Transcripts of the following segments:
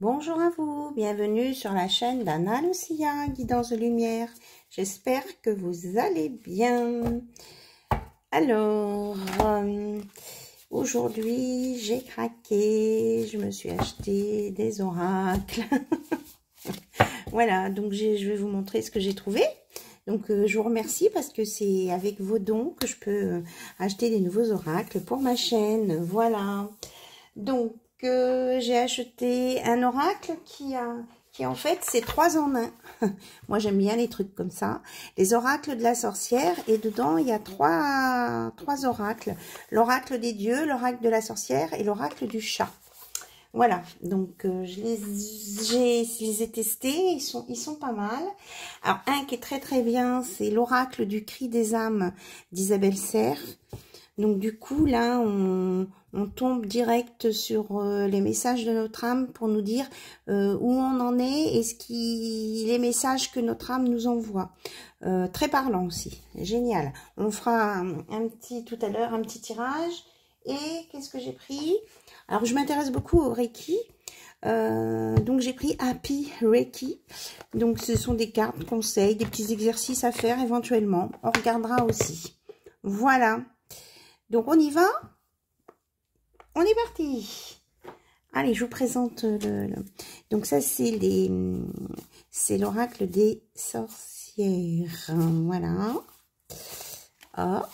Bonjour à vous, bienvenue sur la chaîne d'Anna Lucia, Guidance de Lumière. J'espère que vous allez bien. Alors, aujourd'hui j'ai craqué, je me suis acheté des oracles. Voilà, donc je vais vous montrer ce que j'ai trouvé. Donc je vous remercie parce que c'est avec vos dons que je peux acheter des nouveaux oracles pour ma chaîne. Voilà, donc j'ai acheté un oracle qui en fait c'est 3 en 1. Moi j'aime bien les trucs comme ça. Les oracles de la sorcière, et dedans il y a trois oracles. L'oracle des dieux, l'oracle de la sorcière et l'oracle du chat. Voilà, donc je les ai testés, ils sont pas mal. Alors un qui est très très bien, c'est l'oracle du cri des âmes d'Isabelle Serre. Donc du coup là on tombe direct sur les messages de notre âme pour nous dire où on en est et les messages que notre âme nous envoie. Très parlant aussi, génial. On fera tout à l'heure un petit tirage. Et qu'est-ce que j'ai pris? Alors je m'intéresse beaucoup au Reiki. Donc j'ai pris Happy Reiki. Donc ce sont des cartes conseils, des petits exercices à faire éventuellement. On regardera aussi. Voilà. Donc on y va? On est parti. Allez, je vous présente donc ça c'est l'oracle des sorcières. Voilà. Hop,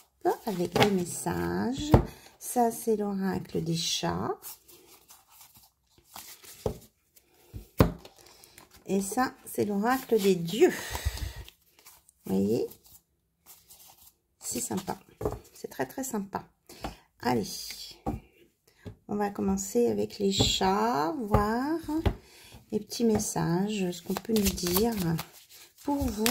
avec les messages. Ça c'est l'oracle des chats. Et ça c'est l'oracle des dieux. Vous voyez? C'est sympa. C'est très très sympa. Allez. On va commencer avec les chats, voir les petits messages, ce qu'on peut nous dire pour vous,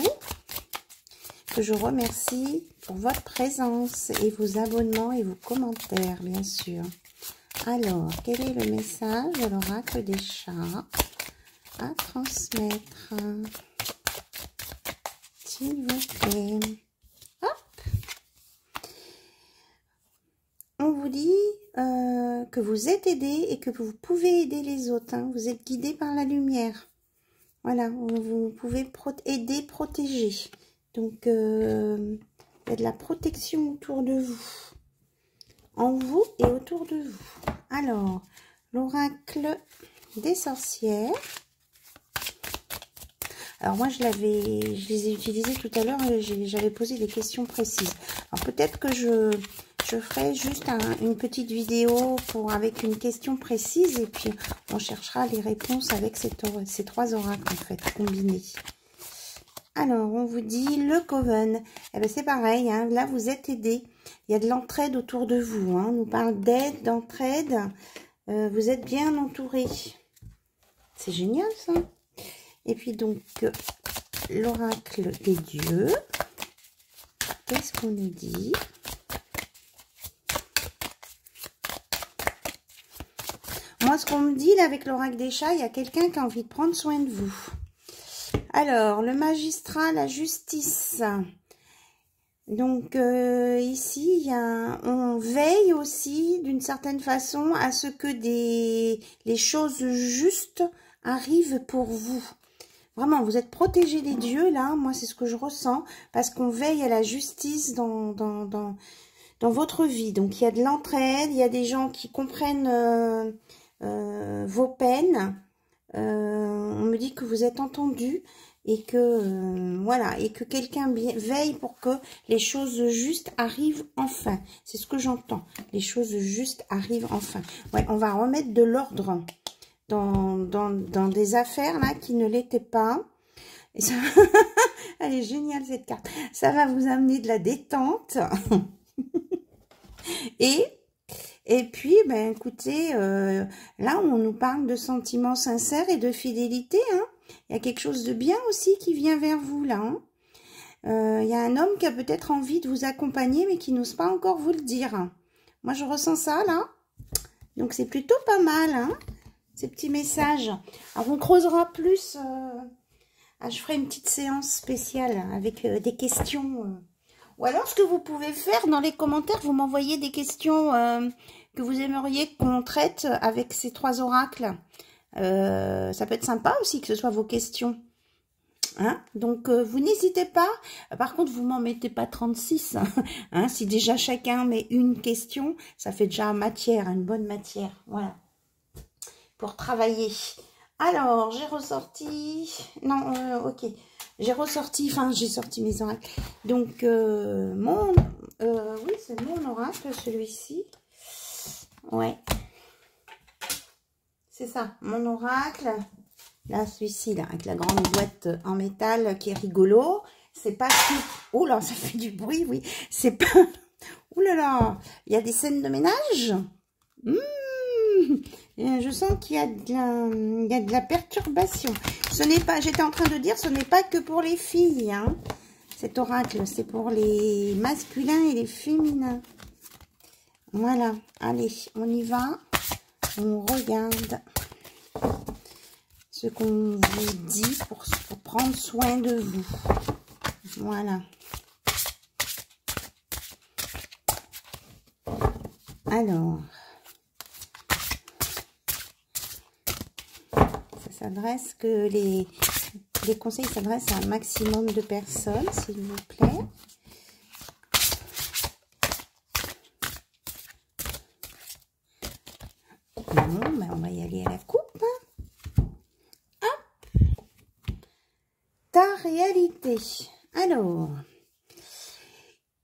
que je remercie pour votre présence et vos abonnements et vos commentaires, bien sûr. Alors, quel est le message de l'oracle des chats à transmettre, s'il vous plaît? Hop. On vous dit que vous êtes aidé et que vous pouvez aider les autres. Hein. Vous êtes guidé par la lumière. Voilà, vous pouvez aider, protéger. Donc, il y a de la protection autour de vous. En vous et autour de vous. Alors, l'oracle des sorcières. Alors moi, je les ai utilisés tout à l'heure et j'avais posé des questions précises. Alors peut-être que je ferai juste une petite vidéo avec une question précise et puis on cherchera les réponses avec ces 3 oracles en fait combinés. Alors on vous dit le Coven. Eh ben c'est pareil, hein, là vous êtes aidé. Il y a de l'entraide autour de vous. Hein, on nous parle d'aide, d'entraide. Vous êtes bien entouré. C'est génial ça. Et puis donc l'oracle des dieux. Qu'est-ce qu'on nous dit? Moi, ce qu'on me dit là avec l'oracle des chats, il y a quelqu'un qui a envie de prendre soin de vous. Alors, le magistrat, la justice. Donc, ici, on veille aussi d'une certaine façon à ce que les choses justes arrivent pour vous. Vraiment, vous êtes protégés des dieux, là. Moi, c'est ce que je ressens. Parce qu'on veille à la justice dans votre vie. Donc, il y a de l'entraide. Il y a des gens qui comprennent vos peines. On me dit que vous êtes entendus. Et que, voilà. Et que quelqu'un veille pour que les choses justes arrivent enfin. C'est ce que j'entends. Les choses justes arrivent enfin. Ouais, on va remettre de l'ordre dans des affaires là qui ne l'étaient pas. Et ça... Elle est géniale cette carte. Ça va vous amener de la détente. et puis, ben écoutez, là on nous parle de sentiments sincères et de fidélité. Hein. Il y a quelque chose de bien aussi qui vient vers vous là. Hein. Il y a un homme qui a peut-être envie de vous accompagner mais qui n'ose pas encore vous le dire. Moi je ressens ça là. Donc c'est plutôt pas mal. Hein. Ces petits messages. Alors, on creusera plus. Je ferai une petite séance spéciale avec des questions. Ou alors, ce que vous pouvez faire dans les commentaires, vous m'envoyez des questions que vous aimeriez qu'on traite avec ces 3 oracles. Ça peut être sympa aussi que ce soit vos questions. Hein, donc, vous n'hésitez pas. Par contre, vous m'en mettez pas 36. Hein, si déjà chacun met une question, ça fait déjà matière, une bonne matière. Voilà. Pour travailler. Alors, j'ai ressorti... Non, ok. J'ai ressorti... Enfin, j'ai sorti mes oracles. Donc, oui, c'est mon oracle, celui-ci. Ouais. C'est ça, mon oracle. Là, celui-ci, là, avec la grande boîte en métal qui est rigolo. C'est pas que... Oh là, ça fait du bruit, oui. C'est pas... Oh là là, il y a des scènes de ménage. Je sens qu'il y a de la perturbation. Ce n'est pas... J'étais en train de dire, ce n'est pas que pour les filles, hein. Cet oracle, c'est pour les masculins et les féminins. Voilà. Allez, on y va. On regarde ce qu'on vous dit pour prendre soin de vous. Voilà. Alors, ça s'adresse que les conseils s'adressent à un maximum de personnes, s'il vous plaît. Bon, ben on va y aller à la coupe. Ta réalité. Alors,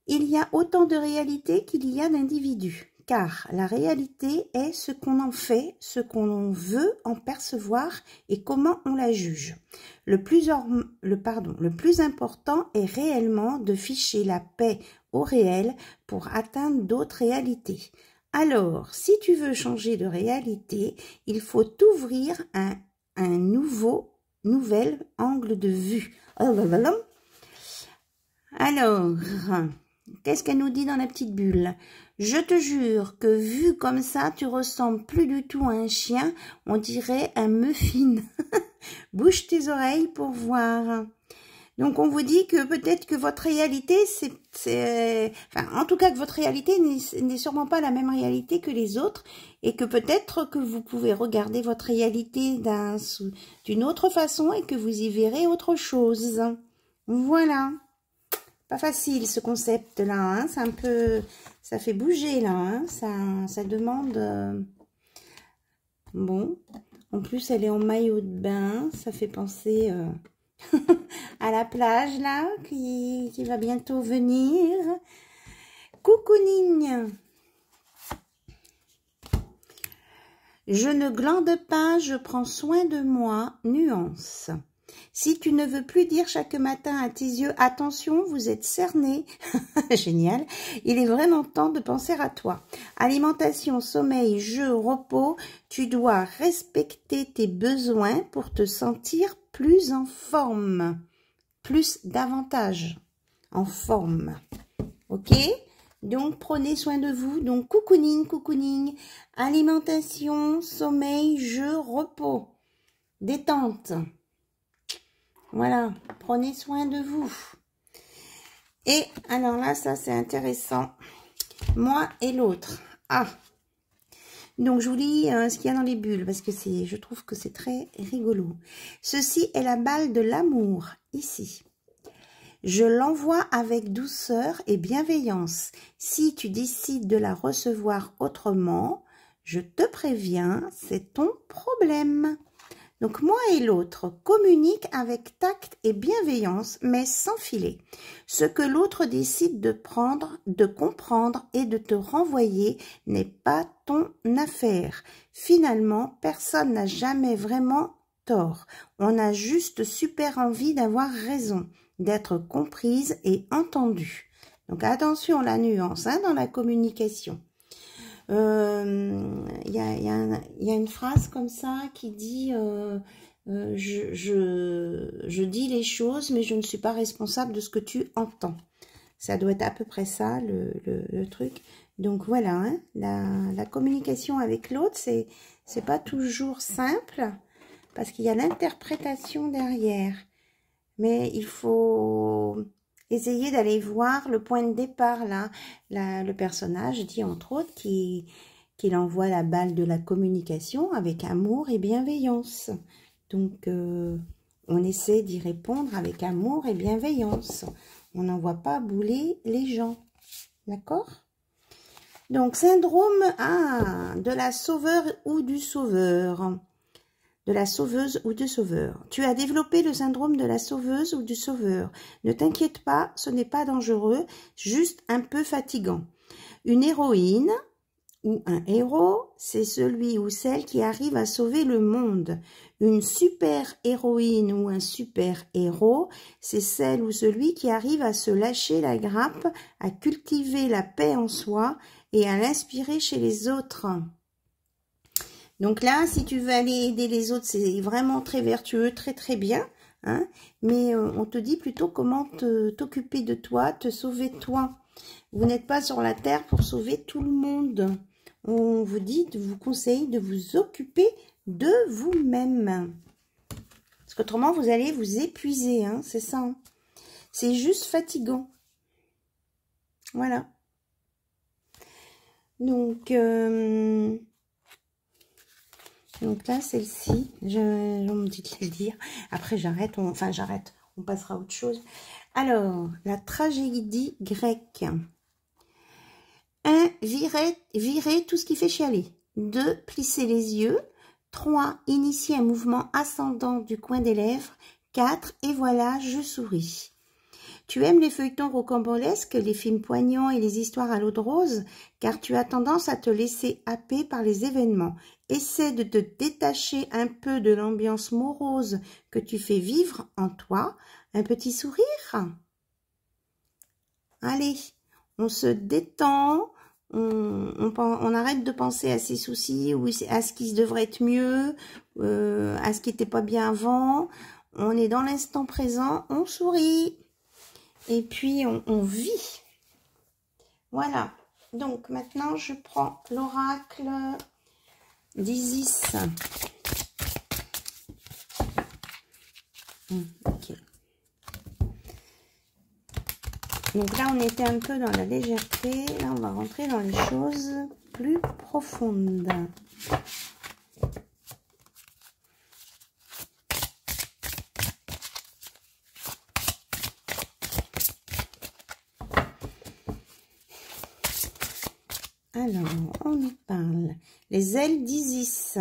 il y a autant de réalité qu'il y a d'individus, car la réalité est ce qu'on en fait, ce qu'on veut en percevoir et comment on la juge. Le plus important est réellement de ficher la paix au réel pour atteindre d'autres réalités. Alors, si tu veux changer de réalité, il faut t'ouvrir à un nouvel angle de vue. Alors, qu'est-ce qu'elle nous dit dans la petite bulle? Je te jure que vu comme ça, tu ressembles plus du tout à un chien, on dirait un muffin. Bouge tes oreilles pour voir. Donc, on vous dit que peut-être que votre réalité, enfin, en tout cas, que votre réalité n'est sûrement pas la même réalité que les autres et que peut-être que vous pouvez regarder votre réalité d'une autre façon et que vous y verrez autre chose. Voilà. Pas facile, ce concept-là, hein. C'est un peu... Ça fait bouger, là, hein. Ça demande... Bon. En plus, elle est en maillot de bain. Ça fait penser... à la plage là qui va bientôt venir. Coucouning. Je ne glande pas, je prends soin de moi. Nuance. Si tu ne veux plus dire chaque matin à tes yeux, attention, vous êtes cerné. Génial. Il est vraiment temps de penser à toi. Alimentation, sommeil, jeu, repos. Tu dois respecter tes besoins pour te sentir plus en forme. Davantage en forme. Ok? Donc, prenez soin de vous. Donc, coucouning. Alimentation, sommeil, jeu, repos. Détente. Voilà, prenez soin de vous. Et alors là, ça c'est intéressant. Moi et l'autre. Ah, donc je vous lis ce qu'il y a dans les bulles parce que je trouve que c'est très rigolo. Ceci est la balle de l'amour, ici. Je l'envoie avec douceur et bienveillance. Si tu décides de la recevoir autrement, je te préviens, c'est ton problème. Donc, moi et l'autre communiquent avec tact et bienveillance, mais sans filet. Ce que l'autre décide de comprendre et de te renvoyer n'est pas ton affaire. Finalement, personne n'a jamais vraiment tort. On a juste super envie d'avoir raison, d'être comprise et entendue. Donc, attention à la nuance hein, dans la communication. Y a une phrase comme ça qui dit je dis les choses mais je ne suis pas responsable de ce que tu entends. Ça doit être à peu près ça le truc. Donc voilà, hein, la communication avec l'autre, c'est pas toujours simple parce qu'il y a l'interprétation derrière. Mais il faut essayer d'aller voir le point de départ là. Le personnage dit entre autres qu'il envoie la balle de la communication avec amour et bienveillance. Donc, on essaie d'y répondre avec amour et bienveillance. On n'envoie pas bouler les gens. D'accord? Donc, syndrome de la sauveur ou du sauveur. De la sauveuse ou du sauveur. Tu as développé le syndrome de la sauveuse ou du sauveur. Ne t'inquiète pas, ce n'est pas dangereux, juste un peu fatigant. Une héroïne ou un héros, c'est celui ou celle qui arrive à sauver le monde. Une super héroïne ou un super héros, c'est celle ou celui qui arrive à se lâcher la grappe, à cultiver la paix en soi et à l'inspirer chez les autres. Donc là, si tu veux aller aider les autres, c'est vraiment très vertueux, très très bien. Hein, mais on te dit plutôt comment t'occuper de toi, te sauver toi. Vous n'êtes pas sur la terre pour sauver tout le monde. On vous dit, vous conseille de vous occuper de vous-même. Parce qu'autrement, vous allez vous épuiser, hein, c'est ça. Hein. C'est juste fatigant. Voilà. Donc là, celle-ci, on me dit de la dire. Après, j'arrête, j'arrête, on passera à autre chose. Alors, la tragédie grecque. 1. Virer tout ce qui fait chialer. 2. Plisser les yeux. 3. Initier un mouvement ascendant du coin des lèvres. 4. Et voilà, je souris. Tu aimes les feuilletons rocambolesques, les films poignants et les histoires à l'eau de rose, car tu as tendance à te laisser happer par les événements. Essaie de te détacher un peu de l'ambiance morose que tu fais vivre en toi. Un petit sourire. Allez, on se détend, on arrête de penser à ses soucis ou à ce qui devrait être mieux, à ce qui n'était pas bien avant. On est dans l'instant présent, on sourit. Et puis, on vit. Voilà. Donc, maintenant, je prends l'oracle d'Isis. Ok. Donc là, on était un peu dans la légèreté. Là, on va rentrer dans les choses plus profondes. Alors, on y parle. Les ailes d'Isis.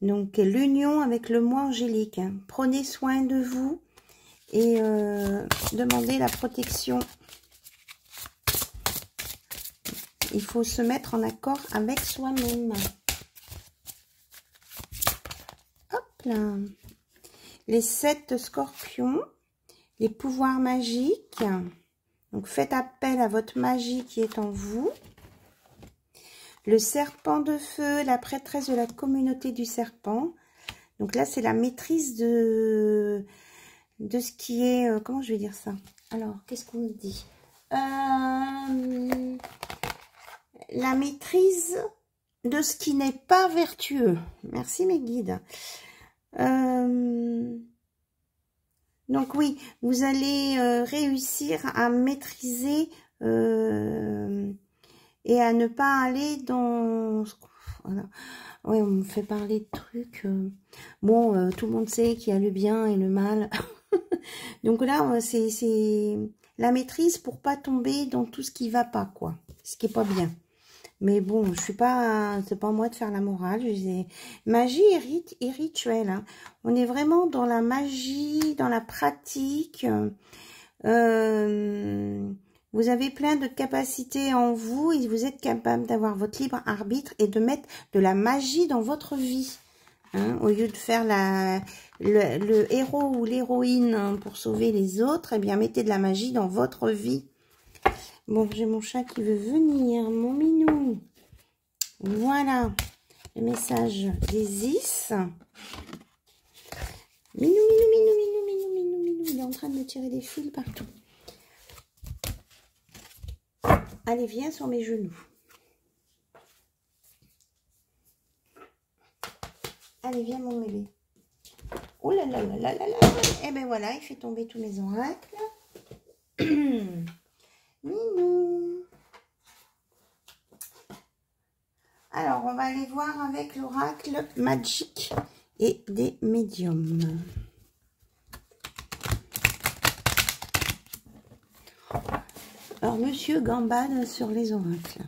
Donc, l'union avec le moi angélique. Prenez soin de vous et demandez la protection. Il faut se mettre en accord avec soi-même. Hop là. Les 7 scorpions. Les pouvoirs magiques. Donc, faites appel à votre magie qui est en vous. Le serpent de feu, la prêtresse de la communauté du serpent. Donc là, c'est la maîtrise de ce qui est... comment je vais dire ça? Alors, qu'est-ce qu'on dit? La maîtrise de ce qui n'est pas vertueux. Merci mes guides. Donc oui, vous allez réussir à maîtriser... et à ne pas aller dans... Voilà. Oui, on me fait parler de trucs. Bon, tout le monde sait qu'il y a le bien et le mal. Donc là, c'est la maîtrise pour pas tomber dans tout ce qui va pas, quoi. Ce qui est pas bien. Mais bon, je suis pas... C'est pas moi de faire la morale. Magie et rituel. Hein. On est vraiment dans la magie, dans la pratique. Vous avez plein de capacités en vous et vous êtes capable d'avoir votre libre arbitre et de mettre de la magie dans votre vie. Hein, au lieu de faire le héros ou l'héroïne pour sauver les autres, eh bien, mettez de la magie dans votre vie. Bon, j'ai mon chat qui veut venir, mon minou. Voilà, le message d'Isis. Minou, minou, minou, minou, minou, minou, minou. Il est en train de me tirer des fils partout. Allez, viens sur mes genoux. Allez, viens mon bébé. Oh là là là là là là. Et ben voilà, il fait tomber tous mes oracles. Minou. Alors, on va aller voir avec l'oracle Magic et des médiums. Alors, monsieur gambade sur les oracles.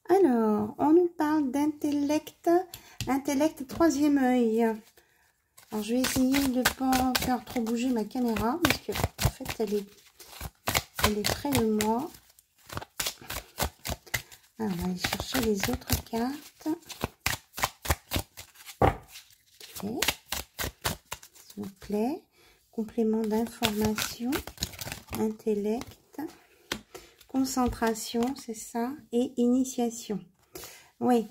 Alors, on nous parle d'intellect, intellect troisième œil. Alors, je vais essayer de ne pas faire trop bouger ma caméra parce que, en fait, elle est près de moi. Alors, on va aller chercher les autres cartes. Ok. S'il vous plaît. Complément d'information. Intellect. Concentration, c'est ça. Et initiation. Oui.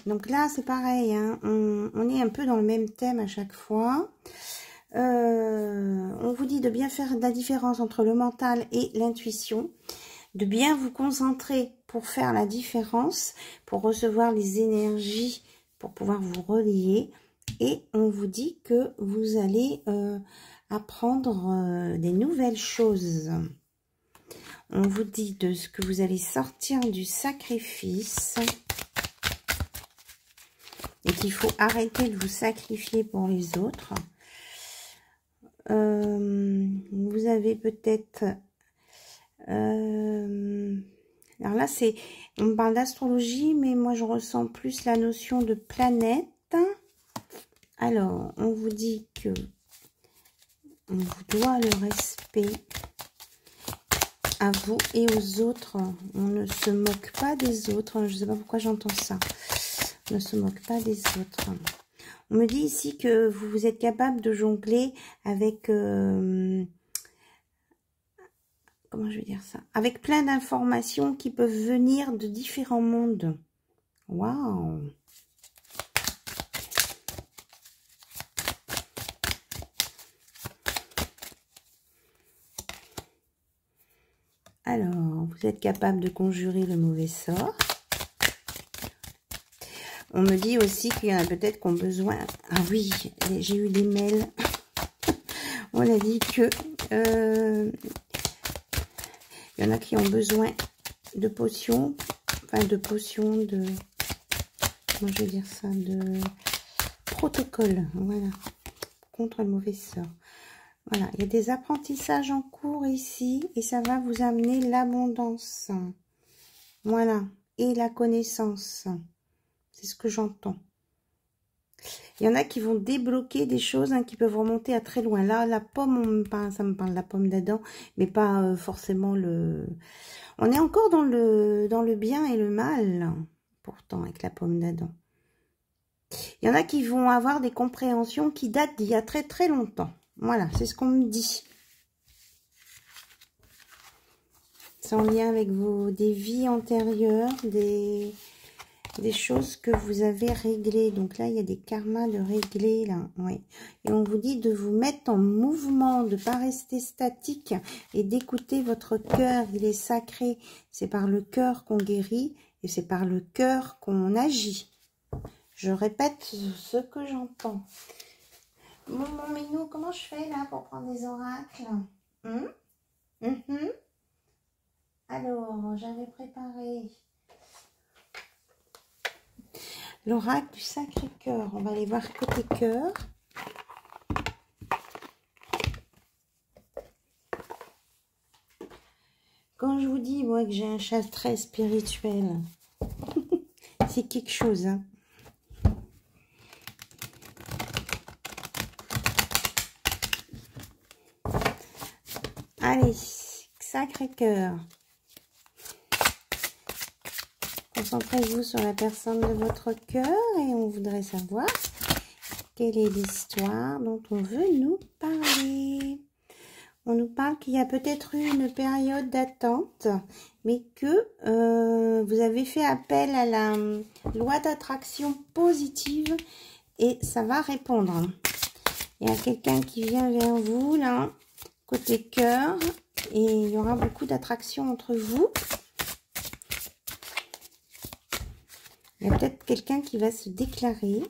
Donc là, c'est pareil. Hein. On est un peu dans le même thème à chaque fois. On vous dit de bien faire la différence entre le mental et l'intuition. De bien vous concentrer pour faire la différence, pour recevoir les énergies, pour pouvoir vous relier. Et on vous dit que vous allez apprendre des nouvelles choses. On vous dit de ce que vous allez sortir du sacrifice et qu'il faut arrêter de vous sacrifier pour les autres. Vous avez peut-être... alors là, on me parle d'astrologie, mais moi, je ressens plus la notion de planète. Alors, on vous dit que on vous doit le respect à vous et aux autres. On ne se moque pas des autres. Je ne sais pas pourquoi j'entends ça. On ne se moque pas des autres. On me dit ici que vous êtes capable de jongler avec... comment je vais dire ça? Avec plein d'informations qui peuvent venir de différents mondes. Waouh! Alors, vous êtes capable de conjurer le mauvais sort. On me dit aussi qu'il y en a peut-être qui ont besoin... Ah oui, j'ai eu des mails. On a dit que... il y en a qui ont besoin de potions. Enfin, de potions de... Comment je vais dire ça? De protocole. Voilà. Contre le mauvais sort. Voilà, il y a des apprentissages en cours ici et ça va vous amener l'abondance. Voilà, et la connaissance. C'est ce que j'entends. Il y en a qui vont débloquer des choses qui peuvent remonter à très loin. Là, la pomme, ça me parle de la pomme d'Adam, mais pas forcément le... On est encore dans le bien et le mal, pourtant, avec la pomme d'Adam. Il y en a qui vont avoir des compréhensions qui datent d'il y a très très longtemps. Voilà, c'est ce qu'on me dit. C'est en lien avec des vies antérieures, des choses que vous avez réglées. Donc là, il y a des karmas de régler, là. Oui. Et on vous dit de vous mettre en mouvement, de ne pas rester statique et d'écouter votre cœur. Il est sacré. C'est par le cœur qu'on guérit et c'est par le cœur qu'on agit. Je répète ce que j'entends. Bon, mon minou, comment je fais là pour prendre des oracles? Alors, j'avais préparé l'oracle du Sacré-Cœur. On va aller voir côté cœur. Quand je vous dis, moi, que j'ai un chat très spirituel, c'est quelque chose, hein. Allez, Sacré-Cœur. Concentrez-vous sur la personne de votre cœur et on voudrait savoir quelle est l'histoire dont on veut nous parler. On nous parle qu'il y a peut-être eu une période d'attente, mais que vous avez fait appel à la loi d'attraction positive et ça va répondre. Il y a quelqu'un qui vient vers vous, là, côté cœur, et il y aura beaucoup d'attraction entre vous. Il y a peut-être quelqu'un qui va se déclarer.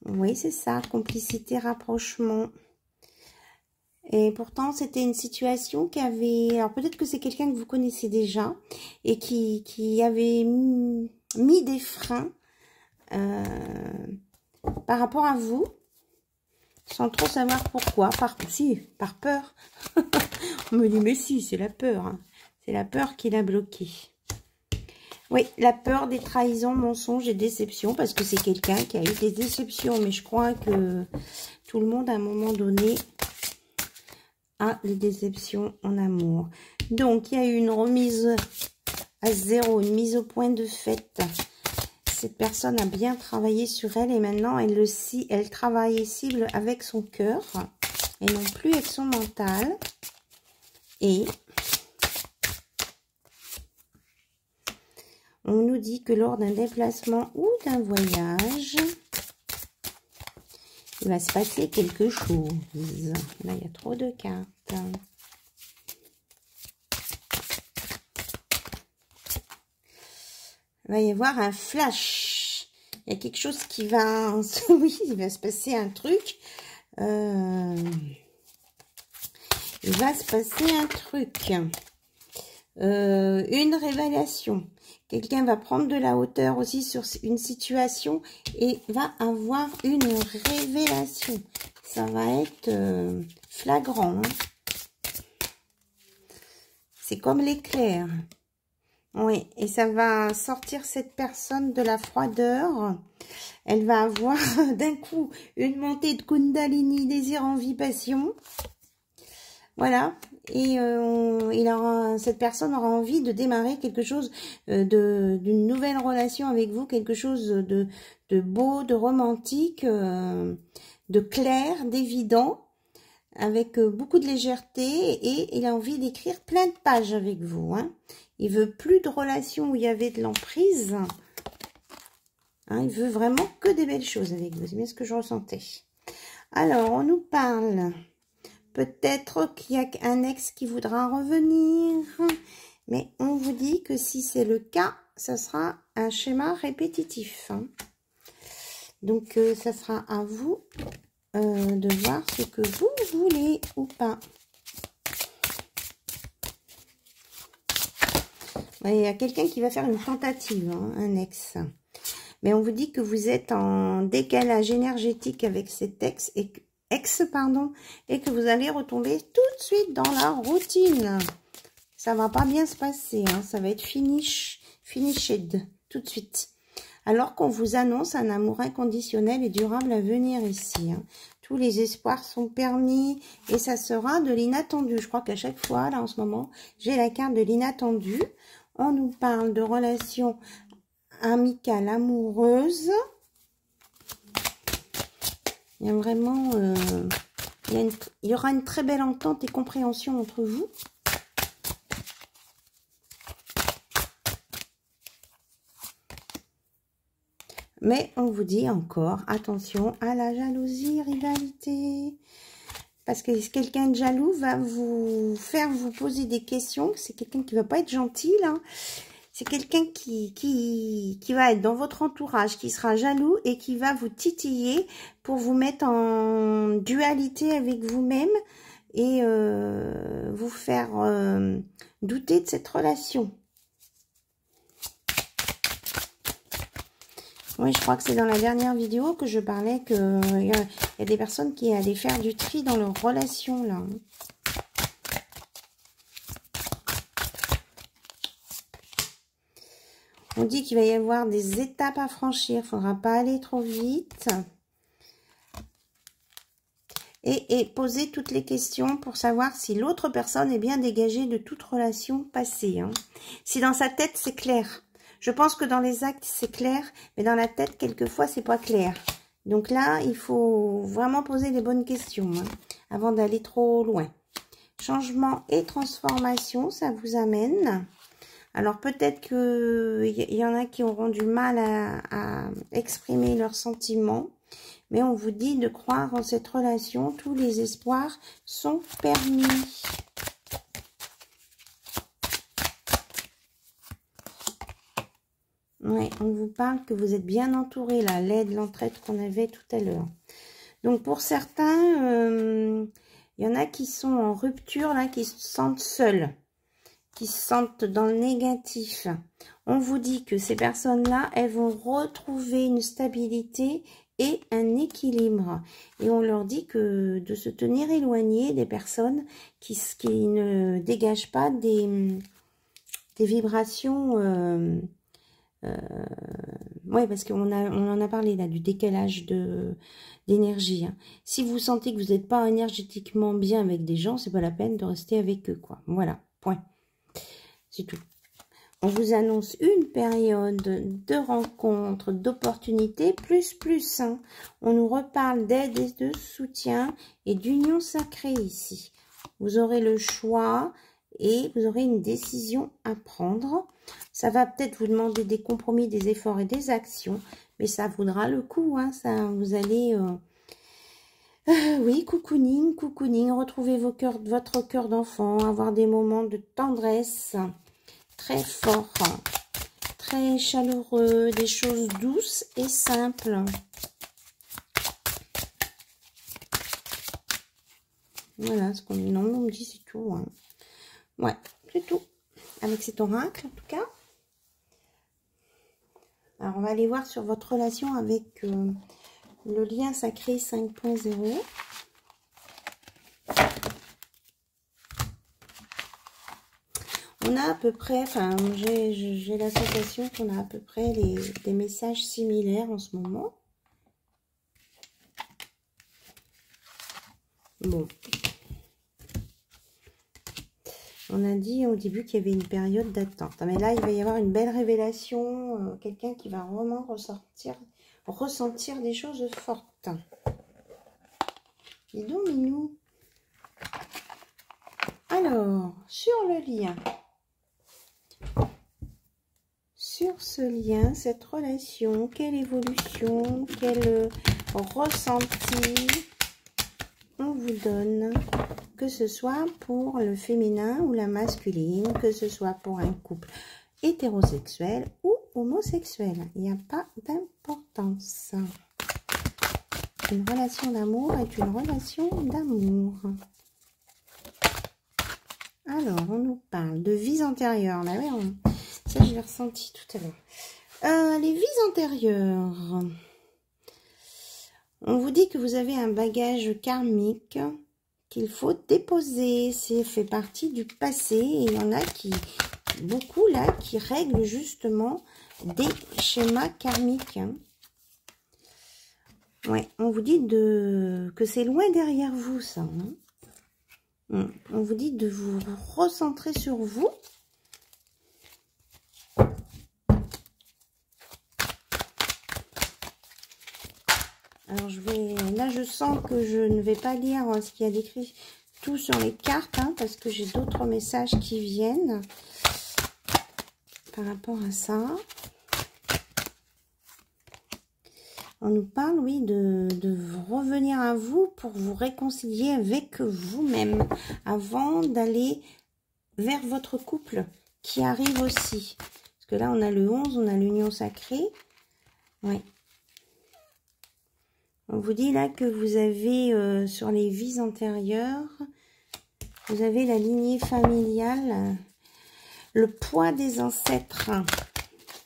Oui, c'est ça, complicité, rapprochement. Et pourtant, c'était une situation qui avait... Alors, peut-être que c'est quelqu'un que vous connaissez déjà et qui avait mis des freins par rapport à vous, sans trop savoir pourquoi. Par peur. On me dit, mais si, c'est la peur. Hein. C'est la peur qui l'a bloqué. Oui, la peur des trahisons, mensonges et déceptions, parce que c'est quelqu'un qui a eu des déceptions. Mais je crois que tout le monde, à un moment donné, a des déceptions en amour. Donc, il y a eu une remise à zéro, une mise au point de fait. Cette personne a bien travaillé sur elle et maintenant, elle travaille et cible avec son cœur et non plus avec son mental. Et on nous dit que lors d'un déplacement ou d'un voyage, il va se passer quelque chose. Là, il y a trop de cartes. Il va y avoir un flash. Il y a quelque chose qui va... Oui, il va se passer un truc. Il va se passer un truc. Une révélation. Quelqu'un va prendre de la hauteur aussi sur une situation et va avoir une révélation. Ça va être flagrant. Hein. C'est comme l'éclair. Oui, et ça va sortir cette personne de la froideur. Elle va avoir d'un coup une montée de Kundalini, désir, envie, passion. Voilà, et cette personne aura envie de démarrer quelque chose, d'une nouvelle relation avec vous, quelque chose de beau, de romantique, de clair, d'évident, avec beaucoup de légèreté, et il a envie d'écrire plein de pages avec vous. Hein. Il veut plus de relations où il y avait de l'emprise. Hein, il veut vraiment que des belles choses avec vous. C'est bien ce que je ressentais. Alors, on nous parle... Peut-être qu'il y a un ex qui voudra revenir, mais on vous dit que si c'est le cas, ça sera un schéma répétitif. Hein. Donc, ça sera à vous de voir ce que vous voulez ou pas. Ouais, il y a quelqu'un qui va faire une tentative, hein, un ex. Mais on vous dit que vous êtes en décalage énergétique avec cet ex et que vous allez retomber tout de suite dans la routine. Ça va pas bien se passer, hein, ça va être finished tout de suite. Alors qu'on vous annonce un amour inconditionnel et durable à venir ici. Hein. Tous les espoirs sont permis et ça sera de l'inattendu. Je crois qu'à chaque fois, là en ce moment, j'ai la carte de l'inattendu. On nous parle de relations amicales, amoureuses. Il y a vraiment... il y aura une très belle entente et compréhension entre vous. Mais on vous dit encore, attention à la jalousie, rivalité. Parce que quelqu'un de jaloux va vous faire vous poser des questions. C'est quelqu'un qui ne va pas être gentil, là. C'est quelqu'un qui va être dans votre entourage, qui sera jaloux et qui va vous titiller pour vous mettre en dualité avec vous-même et vous faire douter de cette relation. Oui, je crois que c'est dans la dernière vidéo que je parlais qu'il y a des personnes qui allaient faire du tri dans leur relation, là. On dit qu'il va y avoir des étapes à franchir. Il ne faudra pas aller trop vite. Et poser toutes les questions pour savoir si l'autre personne est bien dégagée de toute relation passée. Hein. Si dans sa tête, c'est clair. Je pense que dans les actes, c'est clair. Mais dans la tête, quelquefois, c'est pas clair. Donc là, il faut vraiment poser les bonnes questions hein, avant d'aller trop loin. Changement et transformation, ça vous amène... Alors, peut-être qu'il y en a qui auront du mal à exprimer leurs sentiments. Mais on vous dit de croire en cette relation. Tous les espoirs sont permis. Oui, on vous parle que vous êtes bien entouré, là. L'aide, l'entraide qu'on avait tout à l'heure. Donc, pour certains... Il y en a qui sont en rupture, là, qui se sentent seuls, qui se sentent dans le négatif. On vous dit que ces personnes-là, elles vont retrouver une stabilité et un équilibre. Et on leur dit que de se tenir éloigné des personnes qui ne dégagent pas des vibrations... ouais, parce qu'on en a parlé là, du décalage d'énergie. Hein. Si vous sentez que vous n'êtes pas énergétiquement bien avec des gens, c'est pas la peine de rester avec eux, quoi. Voilà, point. C'est tout. On vous annonce une période de rencontres, d'opportunités, plus. Hein. On nous reparle d'aide et de soutien et d'union sacrée ici. Vous aurez le choix et vous aurez une décision à prendre. Ça va peut-être vous demander des compromis, des efforts et des actions, mais ça vaudra le coup. Hein. Ça, vous allez... oui, cocooning, retrouver votre cœur d'enfant, avoir des moments de tendresse très forts, très chaleureux, des choses douces et simples. Voilà, ce qu'on me dit, c'est tout. Hein. Ouais, c'est tout. Avec cet oracle, en tout cas. Alors, on va aller voir sur votre relation avec le lien sacré 5.0. On a à peu près, enfin, j'ai la sensation qu'on a à peu près des messages similaires en ce moment. Bon. On a dit au début qu'il y avait une période d'attente. Mais là, il va y avoir une belle révélation. Quelqu'un qui va vraiment ressentir des choses fortes. Dis donc, Minou. Alors, sur le lien. Sur ce lien, cette relation, quelle évolution, quel ressenti on vous donne, que ce soit pour le féminin ou la masculine, que ce soit pour un couple hétérosexuel ou homosexuel. Il n'y a pas d'importance. Une relation d'amour est une relation d'amour. Alors, on nous parle de vies antérieures. Là, oui, ça, je l'ai ressenti tout à l'heure. Les vies antérieures. On vous dit que vous avez un bagage karmique qu'il faut déposer. C'est fait partie du passé. Et il y en a beaucoup là, qui règlent justement des schémas karmiques. Hein. Ouais, on vous dit que c'est loin derrière vous, ça. Hein. On vous dit de vous recentrer sur vous. Alors, là, je sens que je ne vais pas lire ce qu'il y a décrit tout sur les cartes, hein, parce que j'ai d'autres messages qui viennent par rapport à ça. On nous parle, oui, de revenir à vous pour vous réconcilier avec vous-même avant d'aller vers votre couple qui arrive aussi. Parce que là, on a le 11, on a l'union sacrée. Oui. On vous dit là que vous avez, sur les vies antérieures, vous avez la lignée familiale, le poids des ancêtres.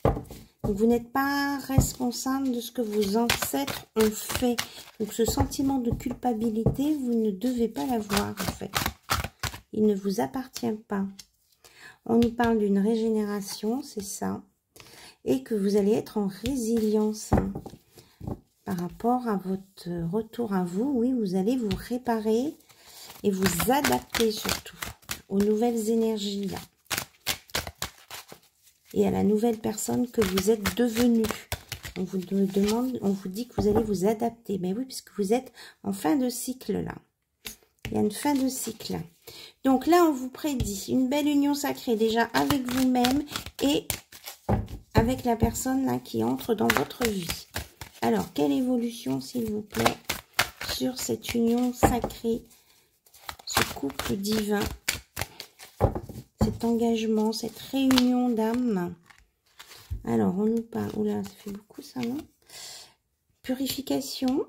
Donc, vous n'êtes pas responsable de ce que vos ancêtres ont fait. Donc, ce sentiment de culpabilité, vous ne devez pas l'avoir, en fait. Il ne vous appartient pas. On nous parle d'une régénération, c'est ça. Et que vous allez être en résilience. Hein. Par rapport à votre retour à vous, oui, vous allez vous réparer et vous adapter surtout aux nouvelles énergies là. Et à la nouvelle personne que vous êtes devenue. On vous demande, on vous dit que vous allez vous adapter. Mais oui, puisque vous êtes en fin de cycle là. Il y a une fin de cycle. Donc là, on vous prédit une belle union sacrée déjà avec vous-même et avec la personne là qui entre dans votre vie. Alors, quelle évolution, s'il vous plaît, sur cette union sacrée, ce couple divin, cet engagement, cette réunion d'âme. Alors, on nous parle... Oula, ça fait beaucoup ça, non? Purification.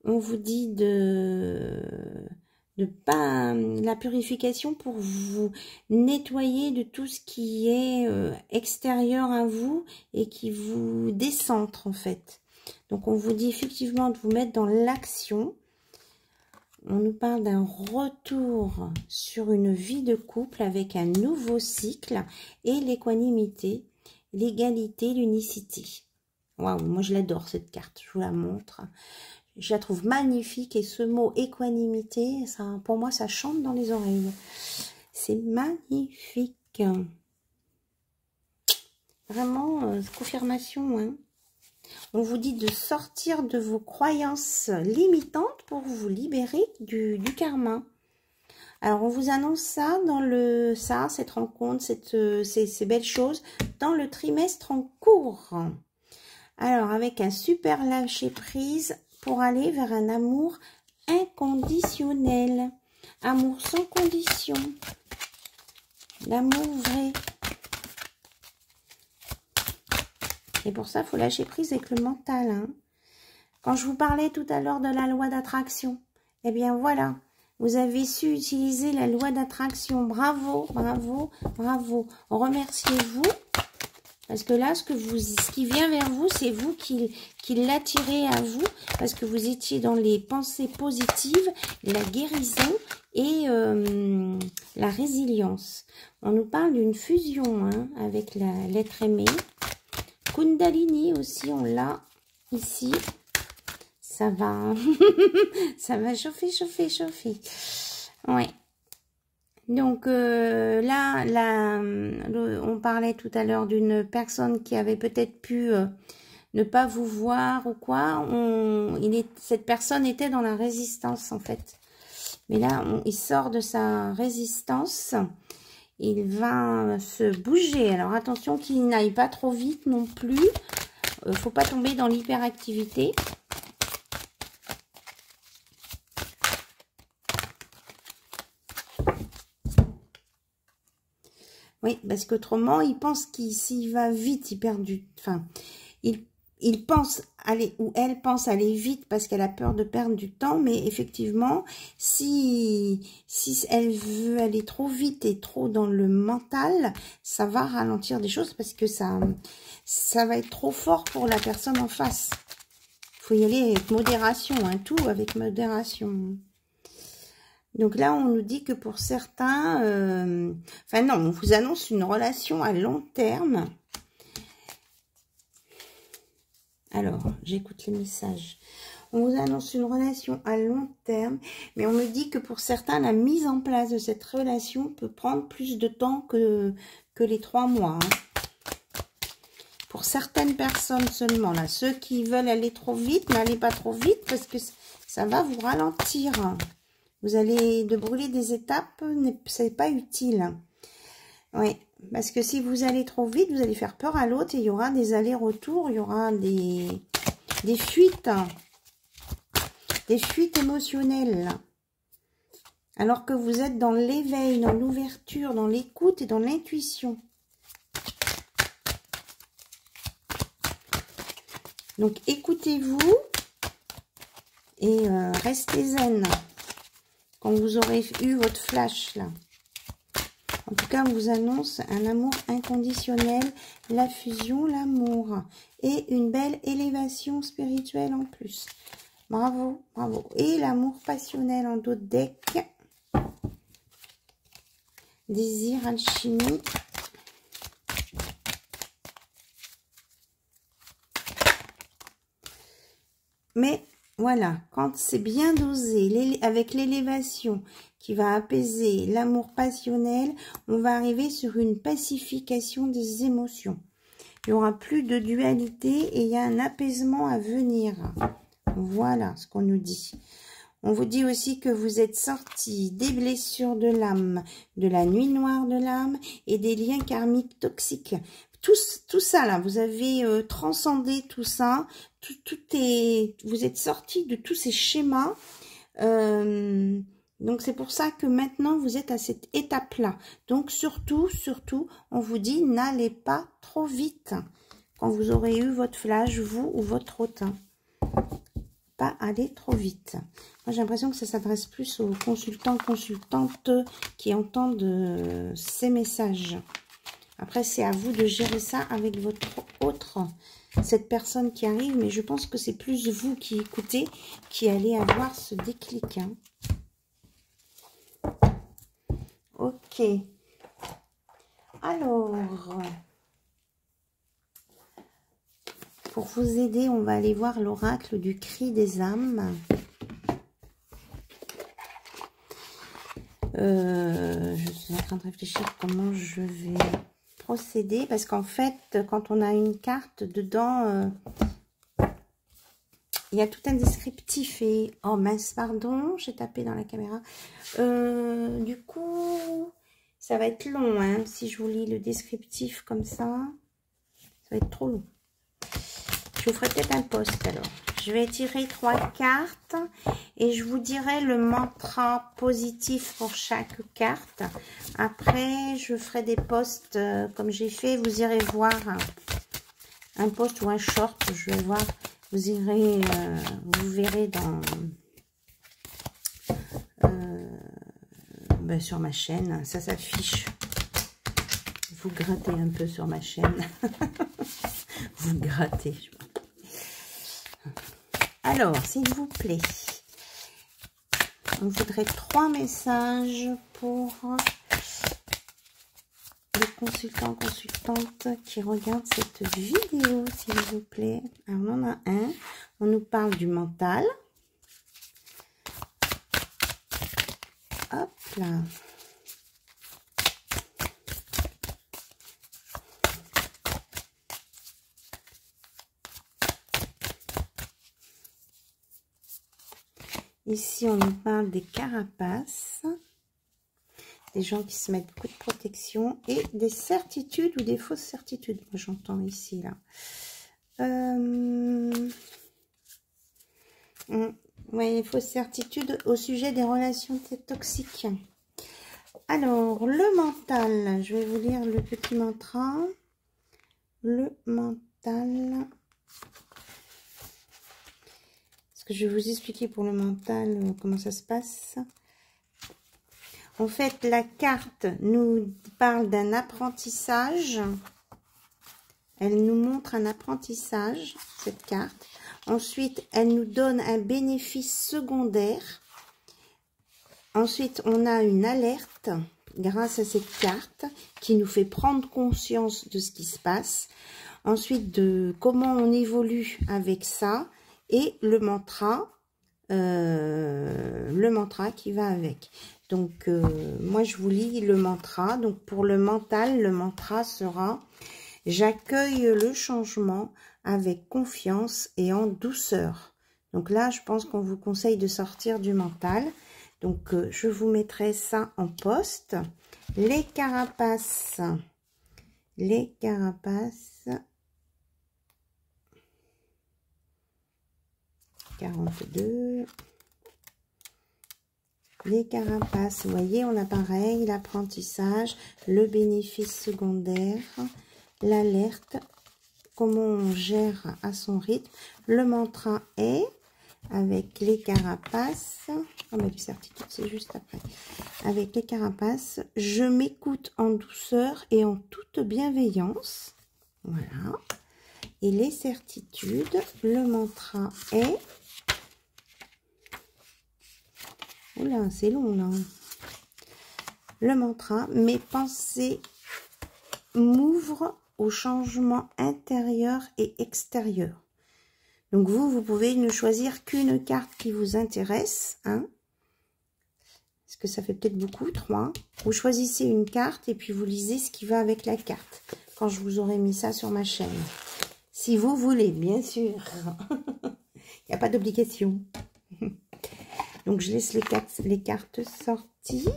on vous dit de pas la purification pour vous nettoyer de tout ce qui est extérieur à vous et qui vous décentre en fait. Donc on vous dit effectivement de vous mettre dans l'action. On nous parle d'un retour sur une vie de couple avec un nouveau cycle et l'équanimité, l'égalité, l'unicité. Waouh, moi je l'adore cette carte, je vous la montre. Je la trouve magnifique et ce mot équanimité, ça, pour moi ça chante dans les oreilles. C'est magnifique. Vraiment, confirmation, hein. On vous dit de sortir de vos croyances limitantes pour vous libérer du karma. Alors, on vous annonce ça dans cette rencontre, ces belles choses, dans le trimestre en cours. Alors, avec un super lâcher-prise pour aller vers un amour inconditionnel. Amour sans condition. L'amour vrai. Et pour ça, il faut lâcher prise avec le mental. Hein. Quand je vous parlais tout à l'heure de la loi d'attraction, eh bien voilà, vous avez su utiliser la loi d'attraction. Bravo, bravo, bravo. Remerciez-vous. Parce que là, ce qui vient vers vous, c'est vous qui l'attirez à vous. Parce que vous étiez dans les pensées positives, la guérison et la résilience. On nous parle d'une fusion hein, avec l'être aimé. Kundalini aussi, on l'a ici. Ça va, ça va chauffer, chauffer, chauffer. Ouais. Donc là, on parlait tout à l'heure d'une personne qui avait peut-être pu ne pas vous voir ou quoi. Cette personne était dans la résistance en fait. Mais là, il sort de sa résistance. Il va se bouger. Alors attention qu'il n'aille pas trop vite non plus. Faut pas tomber dans l'hyperactivité. Oui, parce qu'autrement, il pense qu'il s'il va vite, il perd du... Enfin, il pense aller, ou elle pense aller vite parce qu'elle a peur de perdre du temps, mais effectivement, si elle veut aller trop vite et trop dans le mental, ça va ralentir des choses parce que ça va être trop fort pour la personne en face. Il faut y aller avec modération, hein, tout avec modération. Donc là, on nous dit que pour certains, enfin non, on vous annonce une relation à long terme. Alors, j'écoute les messages. On vous annonce une relation à long terme, mais on me dit que pour certains, la mise en place de cette relation peut prendre plus de temps que les 3 mois. Hein. Pour certaines personnes seulement, là, ceux qui veulent aller trop vite, n'allez pas trop vite parce que ça va vous ralentir. Vous allez brûler des étapes, c'est pas utile. Oui, parce que si vous allez trop vite, vous allez faire peur à l'autre et il y aura des allers-retours, il y aura des fuites. Des fuites émotionnelles. Alors que vous êtes dans l'éveil, dans l'ouverture, dans l'écoute et dans l'intuition. Donc écoutez-vous et restez zen. Quand vous aurez eu votre flash là. En tout cas, on vous annonce un amour inconditionnel, la fusion, l'amour et une belle élévation spirituelle en plus. Bravo, bravo. Et l'amour passionnel en d'autres decks. Désir, alchimie. Mais voilà, quand c'est bien dosé, avec l'élévation qui va apaiser l'amour passionnel, on va arriver sur une pacification des émotions. Il n'y aura plus de dualité et il y a un apaisement à venir. Voilà ce qu'on nous dit. On vous dit aussi que vous êtes sortis des blessures de l'âme, de la nuit noire de l'âme et des liens karmiques toxiques. Tout ça là, vous avez transcendé tout ça. Vous êtes sortis de tous ces schémas. Donc c'est pour ça que maintenant vous êtes à cette étape-là. Donc surtout, on vous dit n'allez pas trop vite quand vous aurez eu votre flash, vous ou votre hôte. pas aller trop vite. Moi, j'ai l'impression que ça s'adresse plus aux consultants, consultantes qui entendent ces messages. Après, c'est à vous de gérer ça avec votre autre, cette personne qui arrive. Mais je pense que c'est plus vous qui écoutez, qui allez avoir ce déclic. Hein. Ok. Alors, pour vous aider, on va aller voir l'oracle du cri des âmes. Je suis en train de réfléchir comment je vais procéder. Parce qu'en fait, quand on a une carte dedans, il y a tout un descriptif. Et oh mince, pardon, j'ai tapé dans la caméra. Du coup, ça va être long. Hein, si je vous lis le descriptif comme ça va être trop long. Je vous ferai peut-être un post alors. Je vais tirer 3 cartes et je vous dirai le mantra positif pour chaque carte. Après, je ferai des posts comme j'ai fait. Vous irez voir un post ou un short. Je vais voir. Vous irez, vous verrez dans sur ma chaîne. Ça s'affiche. Vous grattez un peu sur ma chaîne. Vous grattez. Alors, s'il vous plaît, on voudrait 3 messages pour les consultants, consultantes qui regardent cette vidéo, s'il vous plaît. Alors, on en a un. On nous parle du mental. Hop là. Ici, on nous parle des carapaces, des gens qui se mettent beaucoup de protection et des certitudes ou des fausses certitudes. Moi, j'entends ici, là. Oui, fausses certitudes au sujet des relations toxiques. Alors, le mental, je vais vous lire le petit mantra. Le mental... Je vais vous expliquer pour le mental comment ça se passe. En fait, la carte nous parle d'un apprentissage. Elle nous montre un apprentissage, cette carte. Ensuite, elle nous donne un bénéfice secondaire. Ensuite, on a une alerte grâce à cette carte qui nous fait prendre conscience de ce qui se passe. Ensuite, de comment on évolue avec ça. Et le mantra qui va avec. Donc, moi, je vous lis le mantra. Donc, pour le mental, le mantra sera « J'accueille le changement avec confiance et en douceur ». Donc là, je pense qu'on vous conseille de sortir du mental. Donc, je vous mettrai ça en poste. Les carapaces. Les carapaces. 42. Les carapaces, vous voyez, on a pareil, l'apprentissage, le bénéfice secondaire, l'alerte, comment on gère à son rythme. Le mantra est, avec les carapaces, ah ben les certitudes, c'est juste après. Avec les carapaces, je m'écoute en douceur et en toute bienveillance. Voilà. Et les certitudes, le mantra est... Oula, c'est long là. Le mantra, mes pensées m'ouvrent au changement intérieur et extérieur. Donc vous pouvez ne choisir qu'une carte qui vous intéresse. Hein, parce que ça fait peut-être beaucoup, 3. Vous choisissez une carte et puis vous lisez ce qui va avec la carte. Quand je vous aurai mis ça sur ma chaîne. Si vous voulez, bien sûr. Il n'y a pas d'obligation. Donc, je laisse les cartes sorties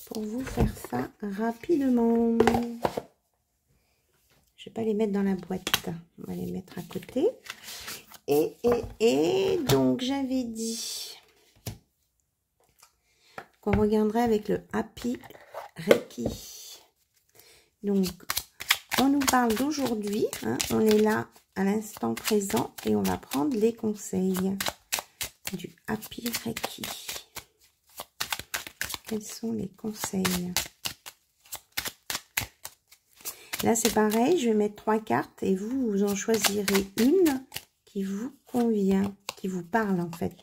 pour vous faire ça rapidement. Je ne vais pas les mettre dans la boîte. On va les mettre à côté. Et donc, j'avais dit qu'on regarderait avec le Happy Reiki. Donc, On nous parle d'aujourd'hui, hein, on est là à l'instant présent et on va prendre les conseils du Happy Reiki. Quels sont les conseils? Là, c'est pareil, je vais mettre 3 cartes et vous, vous en choisirez une qui vous convient, qui vous parle en fait.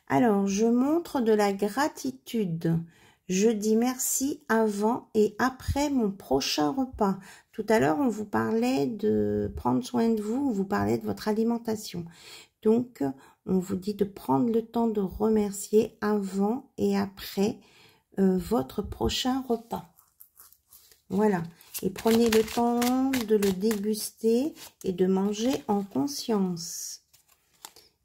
Alors, je montre de la gratitude. Je dis merci avant et après mon prochain repas. Tout à l'heure, on vous parlait de prendre soin de vous, on vous parlait de votre alimentation. Donc, on vous dit de prendre le temps de remercier avant et après votre prochain repas. Voilà. Et prenez le temps de le déguster et de manger en conscience.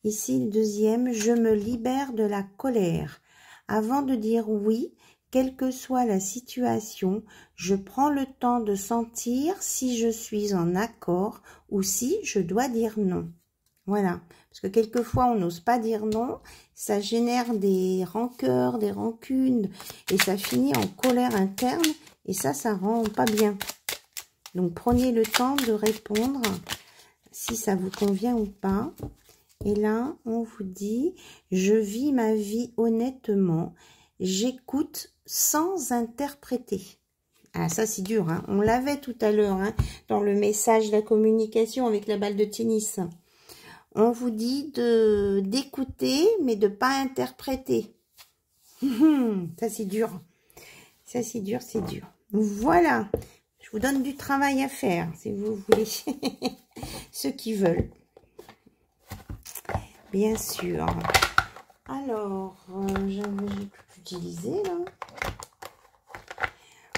Ici, le deuxième, je me libère de la colère. Avant de dire oui, quelle que soit la situation, je prends le temps de sentir si je suis en accord ou si je dois dire non. Voilà. Parce que quelquefois, on n'ose pas dire non. Ça génère des rancœurs, des rancunes et ça finit en colère interne. Et ça rend pas bien. Donc, prenez le temps de répondre si ça vous convient ou pas. Et là, on vous dit, je vis ma vie honnêtement. J'écoute sans interpréter. Ah, ça, c'est dur. Hein. On l'avait tout à l'heure hein, dans le message de la communication avec la balle de tennis. On vous dit d'écouter, mais de ne pas interpréter. Ça, c'est dur. Ça, c'est dur, c'est dur. Voilà, je vous donne du travail à faire, si vous voulez, ceux qui veulent. Bien sûr. Alors, j'ai pu utiliser, là.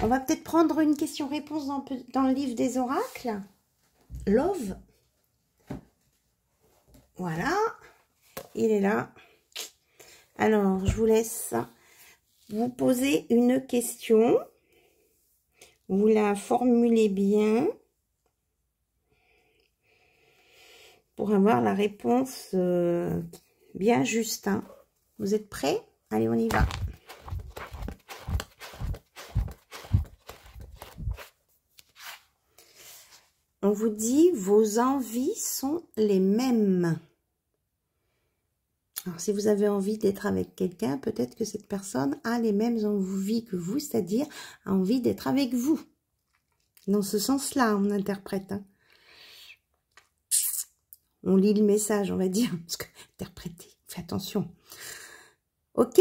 On va peut-être prendre une question-réponse dans le livre des oracles. Love. Voilà, il est là. Alors, je vous laisse vous poser une question. Vous la formulez bien pour avoir la réponse bien juste. Hein. Vous êtes prêts? Allez, on y va. On vous dit, vos envies sont les mêmes. Alors, si vous avez envie d'être avec quelqu'un, peut-être que cette personne a les mêmes envies que vous, c'est-à-dire a envie d'être avec vous. Dans ce sens-là, on interprète. Hein. On lit le message, on va dire, parce que interpréter, faites attention. Ok?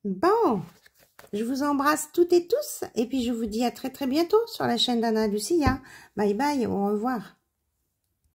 Bon, je vous embrasse toutes et tous, et puis je vous dis à très très bientôt sur la chaîne d'Anna Lucia. Bye bye, au revoir.